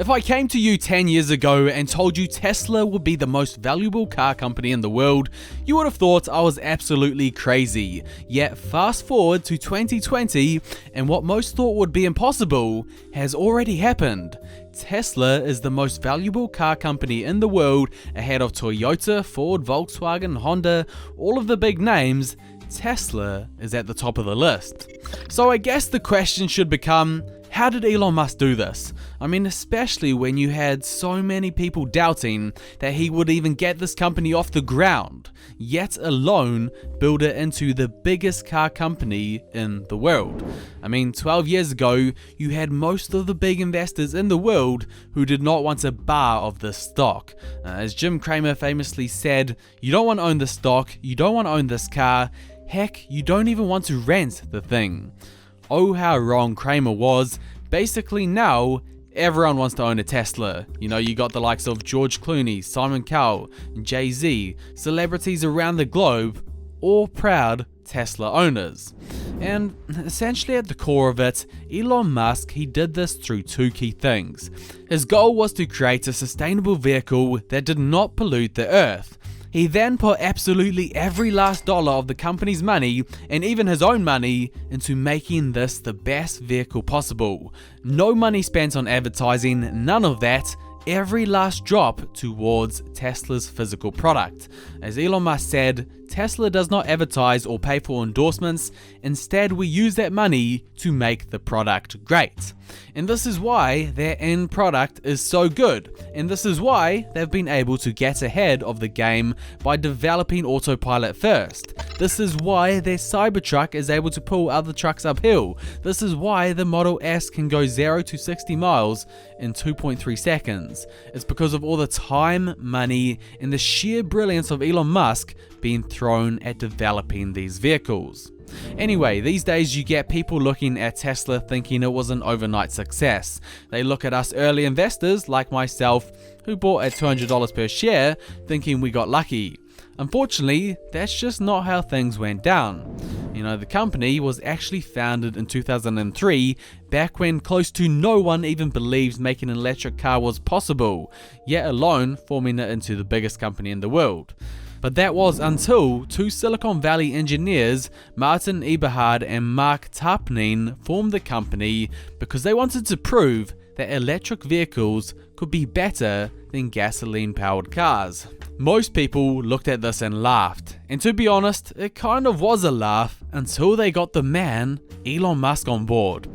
If I came to you 10 years ago and told you Tesla would be the most valuable car company in the world, you would have thought I was absolutely crazy. Yet fast forward to 2020 and what most thought would be impossible has already happened. Tesla is the most valuable car company in the world, ahead of Toyota, Ford, Volkswagen, Honda, all of the big names. Tesla is at the top of the list. So I guess the question should become, how did Elon Musk do this? I mean, especially when you had so many people doubting that he would even get this company off the ground, yet alone build it into the biggest car company in the world. I mean, 12 years ago, you had most of the big investors in the world who did not want a bar of this stock. As Jim Cramer famously said, you don't want to own the stock, you don't want to own this car, heck, you don't even want to rent the thing. Oh, how wrong Cramer was. Basically now, everyone wants to own a Tesla. You know, you got the likes of George Clooney, Simon Cowell, Jay-Z, celebrities around the globe, all proud Tesla owners. And essentially at the core of it, Elon Musk, he did this through two key things. His goal was to create a sustainable vehicle that did not pollute the earth. He then put absolutely every last dollar of the company's money, and even his own money, into making this the best vehicle possible. No money spent on advertising, none of that. Every last drop towards Tesla's physical product. As Elon Musk said, Tesla does not advertise or pay for endorsements, instead we use that money to make the product great. And this is why their end product is so good, and this is why they've been able to get ahead of the game by developing autopilot first. This is why their Cybertruck is able to pull other trucks uphill. This is why the Model S can go 0 to 60 miles in 2.3 seconds. It's because of all the time, money, and the sheer brilliance of Elon Musk being thrown at developing these vehicles. Anyway, these days you get people looking at Tesla thinking it was an overnight success. They look at us early investors like myself who bought at $200 per share thinking we got lucky. Unfortunately, that's just not how things went down. You know, the company was actually founded in 2003, back when close to no one even believed making an electric car was possible, yet alone forming it into the biggest company in the world. But that was until two Silicon Valley engineers, Martin Eberhard and Mark Tarpenning, formed the company because they wanted to prove that electric vehicles could be better than gasoline-powered cars. Most people looked at this and laughed, and to be honest, it kind of was a laugh until they got the man, Elon Musk, on board.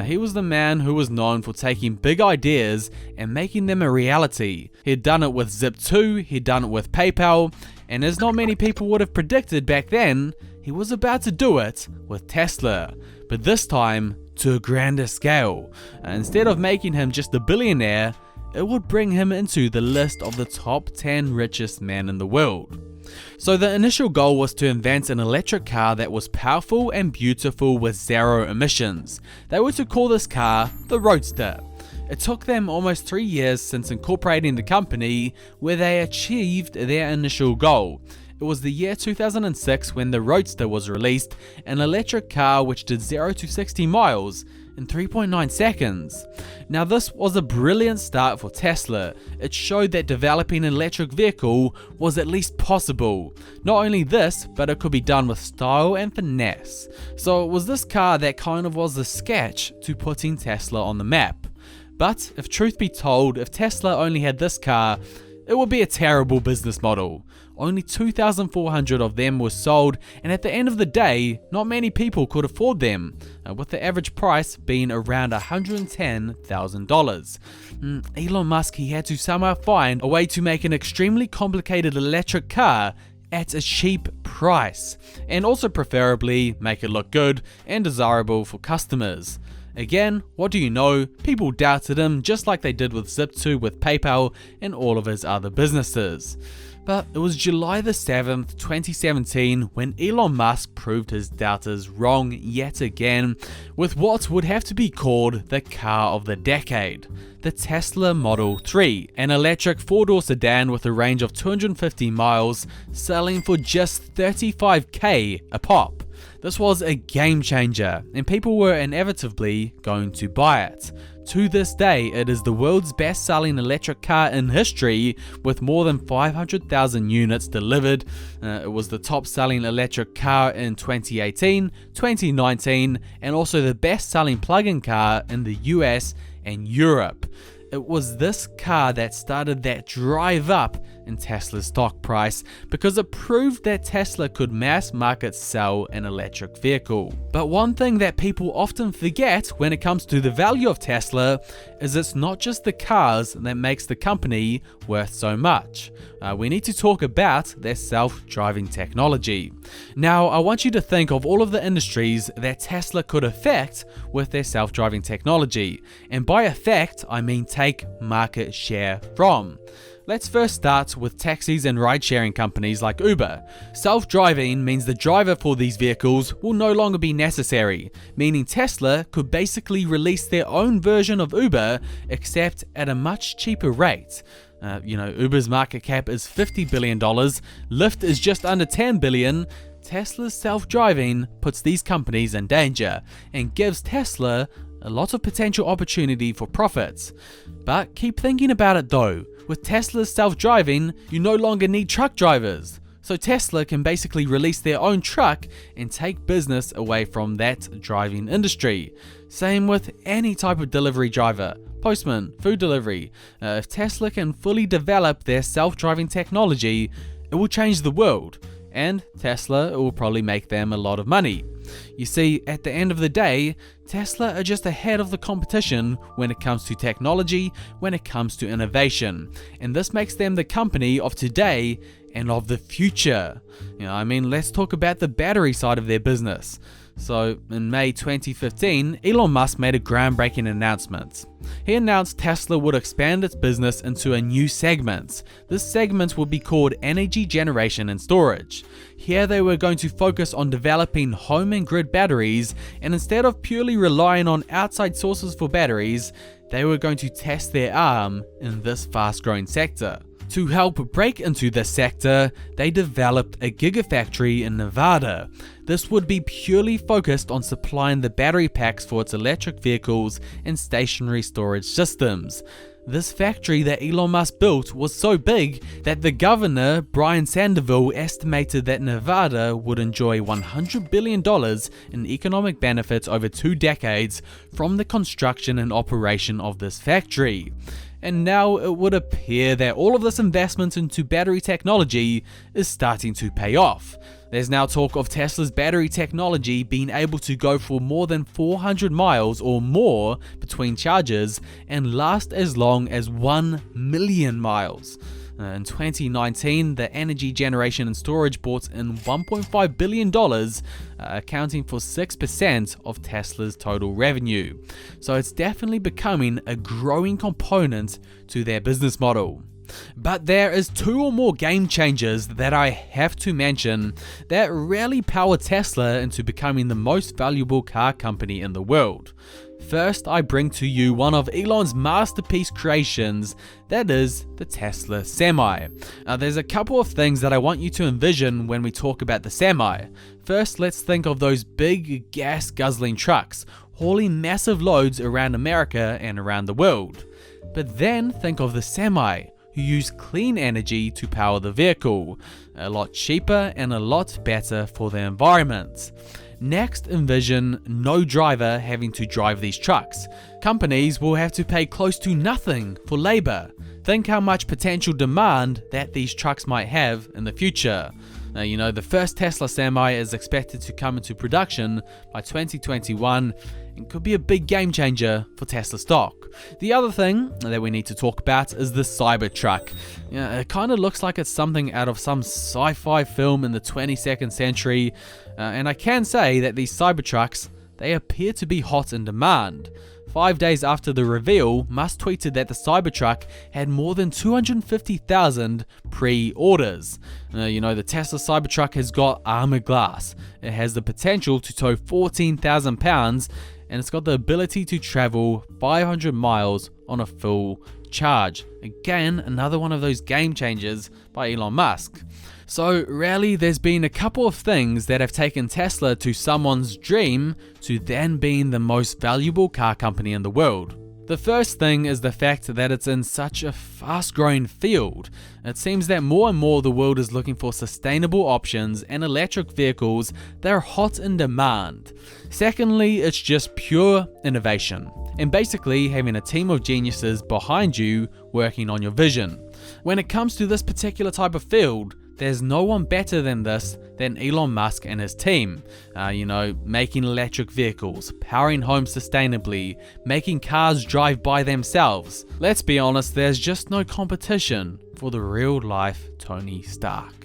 He was the man who was known for taking big ideas and making them a reality. He'd done it with Zip2, he'd done it with PayPal, and as not many people would have predicted back then, he was about to do it with Tesla, but this time to a grander scale. Instead of making him just a billionaire, it would bring him into the list of the top 10 richest men in the world. So the initial goal was to invent an electric car that was powerful and beautiful with zero emissions. They were to call this car the Roadster. It took them almost 3 years since incorporating the company where they achieved their initial goal. It was the year 2006 when the Roadster was released, an electric car which did 0 to 60 miles in 3.9 seconds. Now this was a brilliant start for Tesla. It showed that developing an electric vehicle was at least possible. Not only this, but it could be done with style and finesse. So it was this car that kind of was the sketch to putting Tesla on the map. But if truth be told, if Tesla only had this car, it would be a terrible business model. Only 2,400 of them were sold, and at the end of the day, not many people could afford them, with the average price being around $110,000. Elon Musk, he had to somehow find a way to make an extremely complicated electric car at a cheap price, and also preferably make it look good and desirable for customers. Again, what do you know? People doubted him just like they did with Zip2, with PayPal, and all of his other businesses. But it was July the 7th, 2017 when Elon Musk proved his doubters wrong yet again with what would have to be called the car of the decade. The Tesla Model 3, an electric 4-door sedan with a range of 250 miles, selling for just $35,000 a pop. This was a game changer, and people were inevitably going to buy it. To this day, it is the world's best-selling electric car in history, with more than 500,000 units delivered. It was the top-selling electric car in 2018, 2019, and also the best-selling plug-in car in the US and Europe. It was this car that started that drive up in Tesla's stock price because it proved that Tesla could mass market sell an electric vehicle. But one thing that people often forget when it comes to the value of Tesla is it's not just the cars that makes the company worth so much. We need to talk about their self-driving technology. Now, I want you to think of all of the industries that Tesla could affect with their self-driving technology. And by affect, I mean take market share from. Let's first start with taxis and ride-sharing companies like Uber. Self-driving means the driver for these vehicles will no longer be necessary, meaning Tesla could basically release their own version of Uber, except at a much cheaper rate. Uber's market cap is $50 billion, Lyft is just under $10 billion. Tesla's self-driving puts these companies in danger and gives Tesla a lot of potential opportunity for profits. But keep thinking about it though. With Tesla's self-driving, you no longer need truck drivers. So Tesla can basically release their own truck and take business away from that driving industry. Same with any type of delivery driver, postman, food delivery. If Tesla can fully develop their self-driving technology, it will change the world. And Tesla will probably make them a lot of money. You see, at the end of the day, Tesla are just ahead of the competition when it comes to technology, when it comes to innovation. And this makes them the company of today and of the future. Let's talk about the battery side of their business. So, in May 2015, Elon Musk made a groundbreaking announcement. He announced Tesla would expand its business into a new segment. This segment would be called energy generation and storage. Here they were going to focus on developing home and grid batteries, and instead of purely relying on outside sources for batteries, they were going to test their arm in this fast-growing sector. To help break into this sector, they developed a gigafactory in Nevada. This would be purely focused on supplying the battery packs for its electric vehicles and stationary storage systems. This factory that Elon Musk built was so big that the governor, Brian Sandoval, estimated that Nevada would enjoy $100 billion in economic benefits over 2 decades from the construction and operation of this factory. And now it would appear that all of this investment into battery technology is starting to pay off. There's now talk of Tesla's battery technology being able to go for more than 400 miles or more between charges and last as long as 1 million miles. In 2019, the energy generation and storage brought in $1.5 billion, accounting for 6% of Tesla's total revenue. So it's definitely becoming a growing component to their business model. But there is 2 or more game changers that I have to mention that really power Tesla into becoming the most valuable car company in the world. First, I bring to you one of Elon's masterpiece creations, that is the Tesla Semi. Now, there's a couple of things that I want you to envision when we talk about the Semi. First, let's think of those big gas-guzzling trucks, hauling massive loads around America and around the world. But then think of the Semi, who use clean energy to power the vehicle, a lot cheaper and a lot better for the environment. Next, envision no driver having to drive these trucks. Companies will have to pay close to nothing for labor. Think how much potential demand that these trucks might have in the future. Now, the first Tesla Semi is expected to come into production by 2021 and could be a big game changer for Tesla stock. The other thing that we need to talk about is the Cybertruck. It kind of looks like it's something out of some sci-fi film in the 22nd century, and I can say that these Cybertrucks, they appear to be hot in demand. 5 days after the reveal, Musk tweeted that the Cybertruck had more than 250,000 pre-orders. The Tesla Cybertruck has got armored glass. It has the potential to tow 14,000 pounds, and it's got the ability to travel 500 miles on a full charge. Again, another one of those game changers by Elon Musk. So really, there's been a couple of things that have taken Tesla to someone's dream to then being the most valuable car company in the world. The The first thing is the fact that it's in such a fast-growing field. It seems that more and more the world is looking for sustainable options, and electric vehicles, they're hot in demand. Secondly, it's just pure innovation, and basically having a team of geniuses behind you working on your vision. When it comes to this particular type of field, there's no one better than Elon Musk and his team. Making electric vehicles, powering homes sustainably, making cars drive by themselves. Let's be honest, there's just no competition for the real life Tony Stark.